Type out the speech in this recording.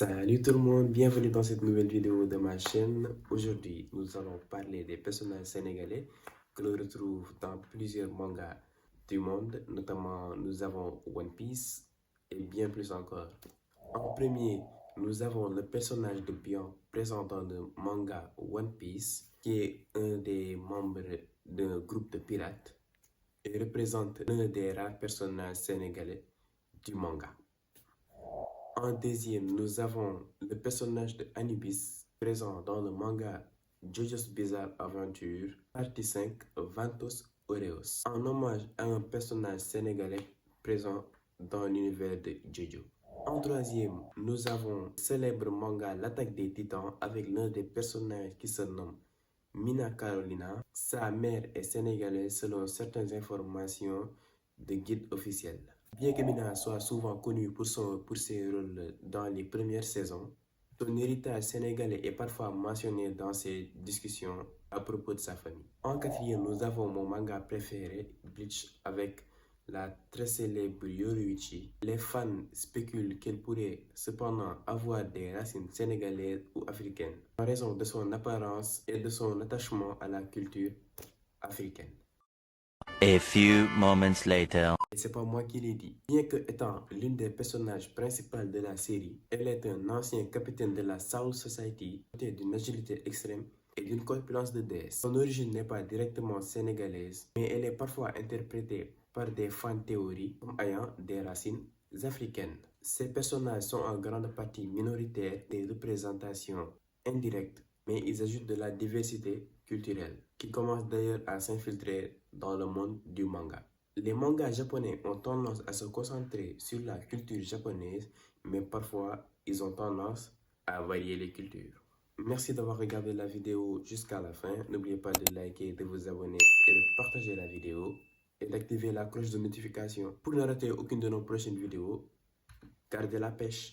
Salut tout le monde, bienvenue dans cette nouvelle vidéo de ma chaîne. Aujourd'hui, nous allons parler des personnages sénégalais que l'on retrouve dans plusieurs mangas du monde. Notamment, nous avons One Piece et bien plus encore. En premier, nous avons le personnage de Bion présent dans le manga One Piece, qui est un des membres d'un groupe de pirates et représente l'un des rares personnages sénégalais du manga. En deuxième, nous avons le personnage de Anubis, présent dans le manga JoJo's Bizarre Adventure, partie 5, Ventos Oreos, en hommage à un personnage sénégalais présent dans l'univers de JoJo. En troisième, nous avons le célèbre manga L'attaque des titans avec l'un des personnages qui se nomme Mina Carolina. Sa mère est sénégalaise selon certaines informations de guide officiel. Bien que Mina soit souvent connue pour ses rôles dans les premières saisons, son héritage sénégalais est parfois mentionné dans ses discussions à propos de sa famille. En quatrième, nous avons mon manga préféré, Bleach, avec la très célèbre Yoruichi. Les fans spéculent qu'elle pourrait cependant avoir des racines sénégalaises ou africaines, en raison de son apparence et de son attachement à la culture africaine. A few moments later. Et c'est pas moi qui l'ai dit. Bien que étant l'une des personnages principaux de la série, elle est un ancien capitaine de la Soul Society, dotée d'une agilité extrême et d'une corpulence de déesse. Son origine n'est pas directement sénégalaise, mais elle est parfois interprétée par des fan théories comme ayant des racines africaines. Ces personnages sont en grande partie minoritaires, des représentations indirectes, mais ils ajoutent de la diversité culturelle, qui commence d'ailleurs à s'infiltrer dans le monde du manga. Les mangas japonais ont tendance à se concentrer sur la culture japonaise, mais parfois ils ont tendance à varier les cultures. Merci d'avoir regardé la vidéo jusqu'à la fin. N'oubliez pas de liker, de vous abonner et de partager la vidéo et d'activer la cloche de notification pour ne rater aucune de nos prochaines vidéos. Gardez la pêche!